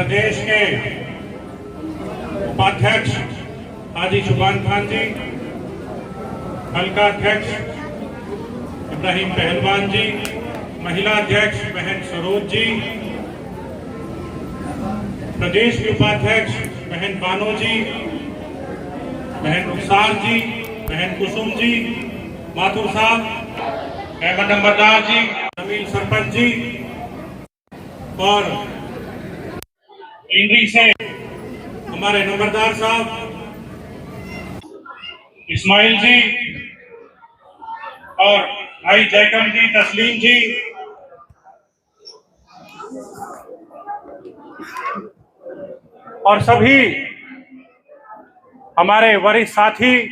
प्रदेश के उपाध्यक्ष हाजी शुभान खान जी, हल्का अध्यक्ष इब्राहिम पहलवान जी, महिला अध्यक्ष बहन सरोज जी, प्रदेश के उपाध्यक्ष बहन बानो जी, बहन रुखसार जी, बहन कुसुम जी, माथुर साहब, अहमद नंबरदार जी, जमील सरपंच जी और इंद्री से हमारे नंबरदार साहब इस्माइल जी और भाई जयकम जी, तस्लीम जी, और सभी हमारे वरिष्ठ साथी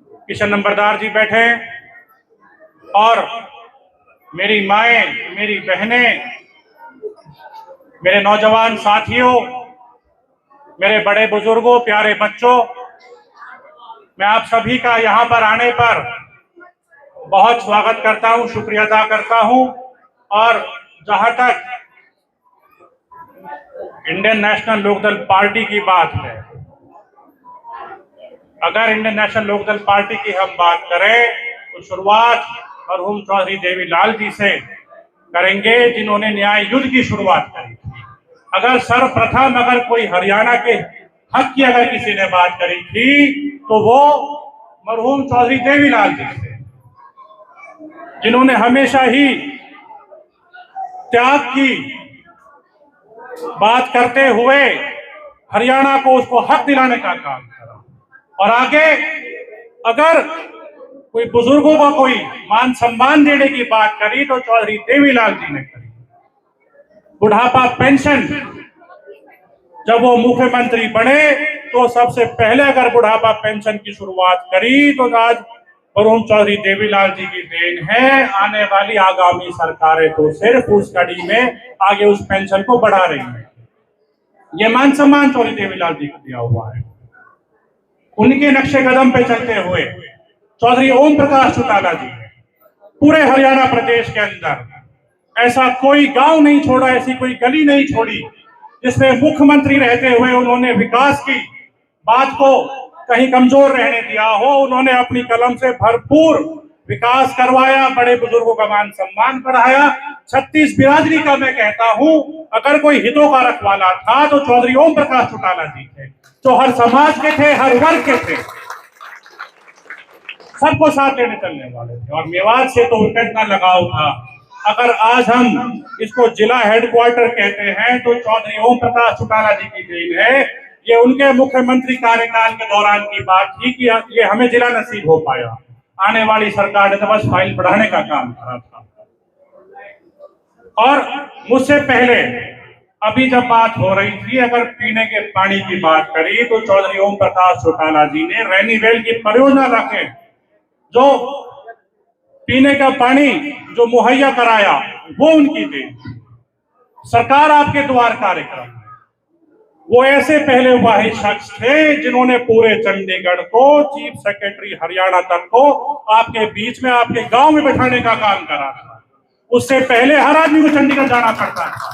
किशन नंबरदार जी बैठे, और मेरी माएं, मेरी बहनें, मेरे नौजवान साथियों, मेरे बड़े बुजुर्गों, प्यारे बच्चों, मैं आप सभी का यहां पर आने पर बहुत स्वागत करता हूं, शुक्रिया अदा करता हूं। और जहां तक इंडियन नेशनल लोकदल पार्टी की बात है, अगर इंडियन नेशनल लोकदल पार्टी की हम बात करें तो शुरुआत मरहूम चौधरी देवीलाल जी से करेंगे, जिन्होंने न्याय युद्ध की शुरुआत करी थी। अगर सर्वप्रथम अगर कोई हरियाणा के हक की अगर किसी ने बात करी थी तो वो मरहूम चौधरी देवीलाल जी थे, जिन्होंने हमेशा ही त्याग की बात करते हुए हरियाणा को उसको हक दिलाने का काम करा। और आगे अगर कोई बुजुर्गों को कोई मान सम्मान देने की बात करी तो चौधरी देवीलाल जी ने करी। बुढ़ापा पेंशन जब वो मुख्यमंत्री बने तो सबसे पहले अगर बुढ़ापा पेंशन की शुरुआत करी तो आज मरहूम चौधरी देवीलाल जी की देन है। आने वाली आगामी सरकारें तो सिर्फ उस कड़ी में आगे उस पेंशन को बढ़ा रही है। ये मान सम्मान चौधरी देवीलाल जी को दिया हुआ है। उनके नक्शे कदम पे चलते हुए चौधरी ओम प्रकाश चौटाला जी पूरे हरियाणा प्रदेश के अंदर ऐसा कोई गांव नहीं छोड़ा, ऐसी कोई गली नहीं छोड़ी जिसमें मुख्यमंत्री रहते हुए उन्होंने विकास की बात को कहीं कमजोर रहने दिया हो। उन्होंने अपनी कलम से भरपूर विकास करवाया, बड़े बुजुर्गों का मान सम्मान बढ़ाया। 36 बिरादरी का मैं कहता हूं, अगर कोई हितों का रखवाला था तो चौधरी ओम प्रकाश चौटाला जी थे, जो हर समाज के थे, हर वर्ग के थे, सबको साथ लेने चलने वाले थे। और मेवात से तो उनका इतना लगाव था। अगर आज हम इसको जिला हेडक्वार्टर कहते हैं तो चौधरी ओम प्रकाश चौटाला जी की देन है। ये उनके मुख्यमंत्री कार्यकाल के दौरान की बात थी कि ये हमें जिला नसीब हो पाया। आने वाली सरकार ने तो बस फाइल बढ़ाने का काम करा था। और मुझसे पहले अभी जब बात हो रही थी, अगर पीने के पानी की बात करी तो चौधरी ओम प्रकाश चौटाला जी ने रैनीवेल की परियोजना लाके जो पीने का पानी जो मुहैया कराया वो उनकी देन। सरकार आपके द्वार कार्यक्रम, वो ऐसे पहले वाहिद शख्स थे जिन्होंने पूरे चंडीगढ़ को, चीफ सेक्रेटरी हरियाणा तक को आपके बीच में, आपके गांव में बैठाने का काम करा था। उससे पहले हर आदमी को चंडीगढ़ जाना पड़ता था,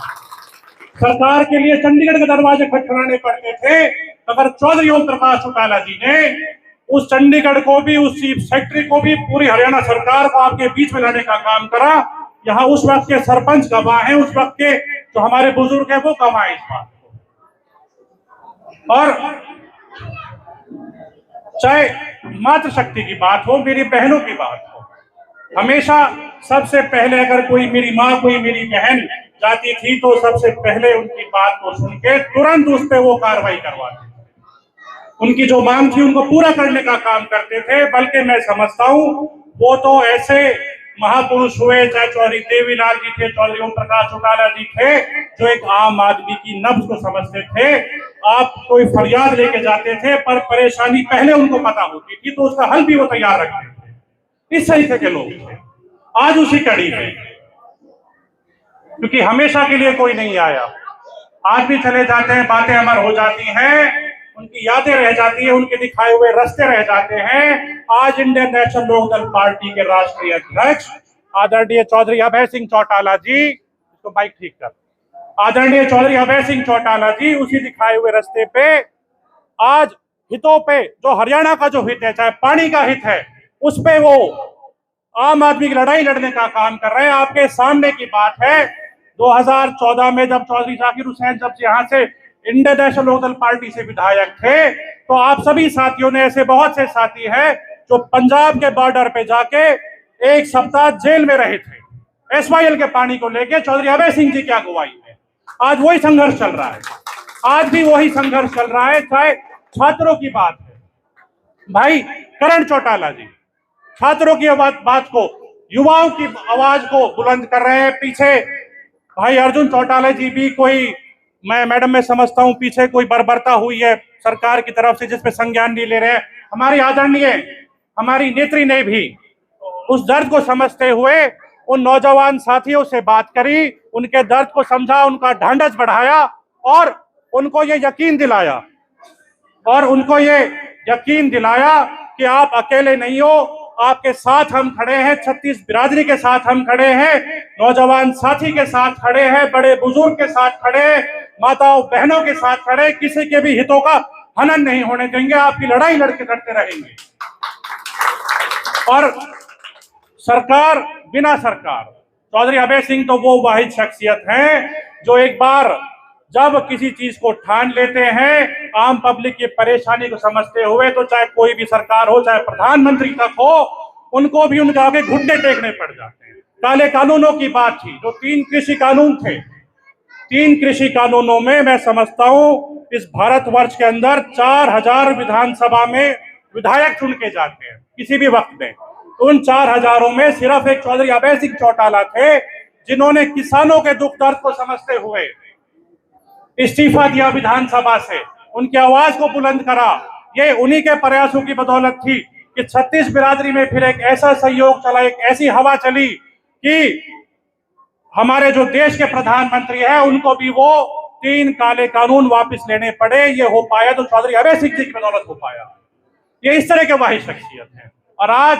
सरकार के लिए चंडीगढ़ के दरवाजे खटखटाने पड़ते थे। अगर चौधरी ओम प्रकाश चौटाला जी ने उस चंडीगढ़ को भी, उस चीफ सेक्रेटरी को भी, पूरी हरियाणा सरकार को आपके बीच में लाने का काम करा। यहाँ उस वक्त के सरपंच गवाह हैं, उस वक्त के जो हमारे बुजुर्ग हैं वो गवाह इस बात को। और चाहे मातृशक्ति की बात हो, मेरी बहनों की बात हो, हमेशा सबसे पहले अगर कोई मेरी माँ, कोई मेरी बहन जाती थी तो सबसे पहले उनकी बात को सुन के तुरंत उस पर वो कार्रवाई करवाते थे। उनकी जो मांग थी उनको पूरा करने का काम करते थे। बल्कि मैं समझता हूँ वो तो ऐसे महापुरुष हुए, चाहे चौधरी देवीलाल जी थे, चौधरी ओम प्रकाश चौटाला जी थे, जो एक आम आदमी की नब्ज को समझते थे। आप कोई फरियाद लेके जाते थे पर परेशानी पहले उनको पता होती थी तो उसका हल भी वो तैयार रखते थे। इस तरीके के लोग थे। आज उसी कड़ी में, क्योंकि हमेशा के लिए कोई नहीं आया, आज भी चले जाते हैं, बातें अमर हो जाती हैं, उनकी यादें रह जाती है, उनके दिखाए हुए रास्ते रह जाते हैं। आज इंडियन नेशनल लोकदल पार्टी के राष्ट्रीय अध्यक्ष आदरणीय चौधरी अभय सिंह चौटाला जी, तो माइक ठीक कर, आदरणीय चौधरी अभय सिंह चौटाला जी उसी दिखाए हुए रास्ते पे आज हितों पे, जो हरियाणा का जो हित है, चाहे पानी का हित है, उस पे वो आम आदमी की लड़ाई लड़ने का काम कर रहे हैं। आपके सामने की बात है 2014 में जब चौधरी जाकिर हुसैन जब यहाँ से इंडियन नेशनल लोकदल पार्टी से विधायक थे, तो आप सभी साथियों ने, ऐसे बहुत से साथी हैं जो पंजाब के बॉर्डर पे जाके 1 सप्ताह जेल में रहे थे एसवाईएल के पानी को लेके चौधरी अभय सिंह जी की अगुवाई में। आज वही संघर्ष चल रहा है, आज भी वही संघर्ष चल रहा है। चाहे छात्रों की बात है, भाई करण चौटाला जी छात्रों की बात को, युवाओं की आवाज को बुलंद कर रहे हैं। पीछे भाई अर्जुन चौटाला जी भी कोई, मैं मैडम में समझता हूं पीछे कोई बर्बरता हुई है सरकार की तरफ से जिसपे संज्ञान नहीं ले रहे हैं। हमारी आदरणीय हमारी नेत्री ने भी उस दर्द को समझते हुए उन नौजवान साथियों से बात करी, उनके दर्द को समझा, उनका ढांढस बढ़ाया और उनको ये यकीन दिलाया कि आप अकेले नहीं हो, आपके साथ हम खड़े हैं, 36 बिरादरी के साथ हम खड़े हैं, नौजवान साथी के साथ खड़े हैं, बड़े बुजुर्ग के साथ खड़े हैं, माताओं बहनों के साथ खड़े, किसी के भी हितों का हनन नहीं होने देंगे, आपकी लड़ाई लड़ते रहेंगे। और सरकार, बिना सरकार, चौधरी अभय सिंह तो वो वाहिद शख्सियत हैं जो एक बार जब किसी चीज को ठान लेते हैं, आम पब्लिक की परेशानी को समझते हुए, तो चाहे कोई भी सरकार हो, चाहे प्रधानमंत्री तक हो, उनको भी उनके आगे घुटने टेकने पड़ जाते हैं। काले कानूनों की बात थी, जो 3 कृषि कानून थे, 3 कृषि कानूनों में मैं समझता हूं इस भारतवर्ष के अंदर 4000 विधानसभा में विधायक चुन के जाते हैं किसी भी वक्त में। उन 4000 में सिर्फ एक चौधरी अभय सिंह चौटाला थे जिन्होंने किसानों के दुख दर्द को समझते हुए इस्तीफा दिया विधानसभा से, उनकी आवाज को बुलंद करा। ये उन्हीं के प्रयासों की बदौलत थी कि 36 बिरादरी में फिर एक ऐसा सहयोग चला, एक ऐसी हवा चली कि हमारे जो देश के प्रधानमंत्री हैं उनको भी वो 3 काले कानून वापस लेने पड़े। ये हो पाया तो चौधरी अभय सिंह जी की बदौलत हो पाया। ये इस तरह के वाहिद शख्सियत है। और आज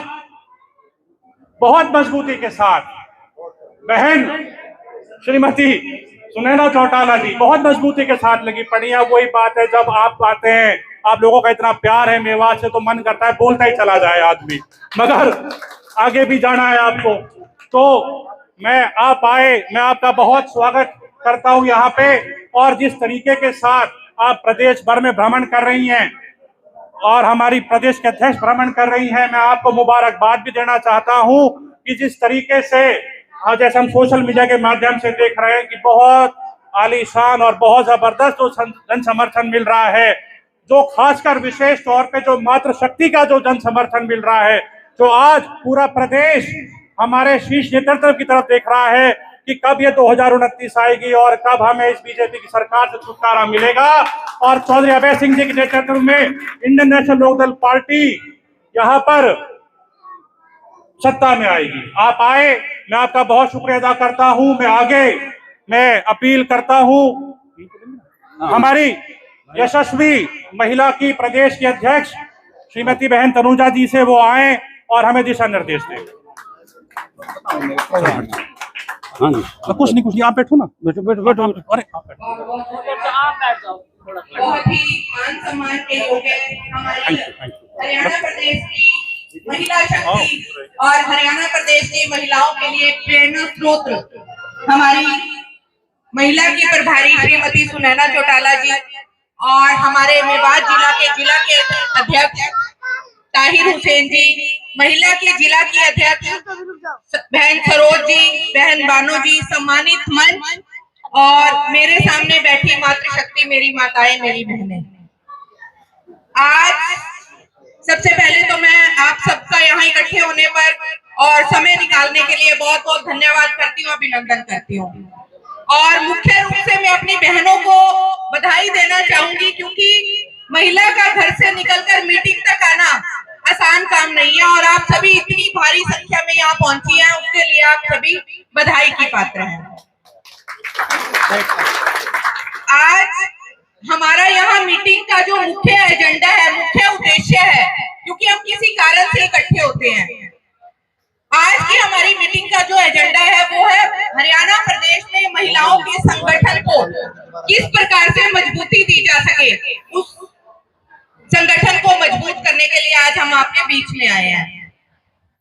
बहुत मजबूती के साथ बहन श्रीमती सुनैना चौटाला जी बहुत मजबूती के साथ लगी पड़ी है। वही बात है, जब आप आते हैं, आप लोगों का इतना प्यार है मेवात से, तो मन करता है बोलता ही चला जाए आदमी, मगर आगे भी जाना है आपको। तो आप आए, मैं आपका बहुत स्वागत करता हूं यहाँ पे। और जिस तरीके के साथ आप प्रदेश भर में भ्रमण कर रही हैं और हमारी प्रदेश के अध्यक्ष भ्रमण कर रही हैं, मैं आपको मुबारकबाद भी देना चाहता हूं कि जिस तरीके से जैसे हम सोशल मीडिया के माध्यम से देख रहे हैं कि बहुत आलीशान और बहुत जबरदस्त जो जन समर्थन मिल रहा है, जो खासकर विशेष तौर पे जो मातृशक्ति का जो जन समर्थन मिल रहा है, जो आज पूरा प्रदेश हमारे शीर्ष नेतृत्व की तरफ देख रहा है कि कब ये 2029 आएगी और कब हमें इस बीजेपी की सरकार से छुटकारा मिलेगा और चौधरी अभय सिंह जी के नेतृत्व में इंडियन नेशनल लोकदल पार्टी यहाँ पर सत्ता में आएगी। आप आए, मैं आपका बहुत शुक्रिया अदा करता हूं। मैं अपील करता हूं हमारी यशस्वी महिला की प्रदेश की अध्यक्ष श्रीमती बहन तनुजा जी से, वो आए और हमें दिशा निर्देश दें। कुछ नहीं, आप बैठो ना, बैठो। अरे आप बैठो। बहुत ही मान सम्मान के योग्य हमारी हरियाणा प्रदेश की महिला शक्ति और हरियाणा प्रदेश की महिलाओं के लिए प्रेरणा स्रोत हमारी महिला की प्रभारी श्रीमती सुनैना चौटाला जी और हमारे मेवात जिला के अध्यक्ष ताहिर हुसैन जी, महिला की जिला की अध्यक्ष बहन सरोज जी, बहन बानो जी, सम्मानित मंच और मेरे सामने बैठी मातृशक्ति, मेरी माताएं, मेरी बहनें। आज सबसे पहले तो मैं आप सबका यहाँ इकट्ठे होने पर और समय निकालने के लिए बहुत बहुत धन्यवाद करती हूँ, अभिनंदन करती हूँ। और मुख्य रूप से मैं अपनी बहनों को बधाई देना चाहूंगी, क्योंकि महिला का घर से निकलकर मीटिंग तक आना आसान काम नहीं है और आप सभी इतनी भारी संख्या में यहाँ पहुंची हैं, उसके लिए आप सभी बधाई की पात्र हैं। आज हमारा यहाँ मीटिंग का जो मुख्य एजेंडा है, मुख्य उद्देश्य है, क्योंकि हम किसी कारण से इकट्ठे होते हैं। आज की हमारी मीटिंग का जो एजेंडा है वो है हरियाणा प्रदेश में महिलाओं के संगठन किस प्रकार से मजबूती दी जा सके, उस संगठन को मजबूत करने के लिए आज हम आपके बीच में आए हैं।